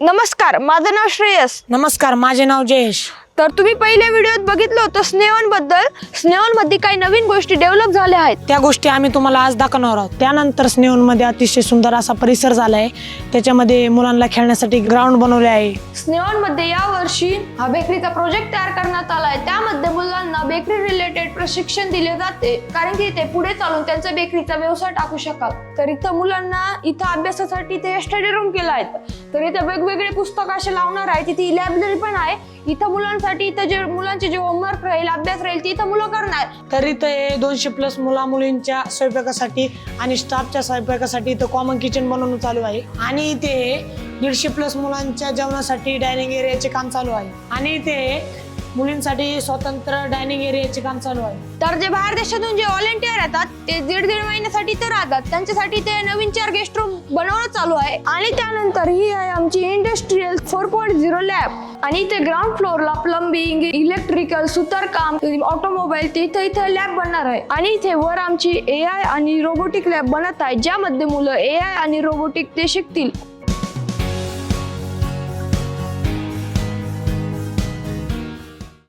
नमस्कार, माझं नाव श्रेयस. नमस्कार, माझे नाव जयेश. तर तुम्ही पहिल्या व्हिडिओत बघितलं होतं स्नेहन बद्दल. स्नेहन मध्ये काही नवीन गोष्टी डेव्हलप झाल्या आहेत. त्या गोष्टी आम्ही तुम्हाला आज दाखवणार आहोत. त्यानंतर स्नेहन मध्ये अतिशय सुंदर असा परिसर झालाय. त्याच्यामध्ये मुलांना खेळण्यासाठी ग्राउंड बनवले आहे. स्नेहन मध्ये या वर्षी हा बेकरीचा प्रोजेक्ट तयार करण्यात आला आहे. त्यामध्ये मुलांना बेकरी रिलेटेड प्रशिक्षण दिले जाते, कारण की ते पुढे चालून त्यांचा बेकरीचा व्यवसाय टाकू शकाल. तर इथं मुलांना इथं अभ्यासासाठी ते स्टडी रूम केला आहे. तर इथं वेगवेगळे पुस्तक असे लावणार आहे. तिथे लायब्ररी पण आहे. इथं मुलांसाठी इथं जे मुलांचे जे होमवर्क राहील, अभ्यास राहील, ते इथं मुलं करणार. तर इथं 200+ मुला मुलींच्या स्वयंपाकासाठी आणि स्टाफच्या स्वयंपाकासाठी इथं कॉमन किचन बनवणं चालू आहे. आणि इथे 150+ मुलांच्या जेवणासाठी डायनिंग एरियाचे काम चालू आहे. आणि इथे मुलींसाठी स्वतंत्र डायनिंग एरियाचे काम चालू आहे. तर जे बाहेर देशातून जे व्हॉलेंटियर येतात ते दीड महिन्यासाठी तर राहतात. त्यांच्यासाठी ते नवीन 4 गेस्ट रूम बनवणं चालू आहे. आणि त्यानंतर ही आहे आमची इंडस्ट्रियल 4.0 लॅब. आणि इथे ग्राउंड फ्लोअरला प्लंबिंग, इलेक्ट्रिकल, सुतारकाम, ऑटोमोबाईल इथं लॅब बनणार आहे. आणि इथे वर आमची AI आणि रोबोटिक लॅब बनत आहे, ज्यामध्ये मुलं AI आणि रोबोटिक ते शिकतील.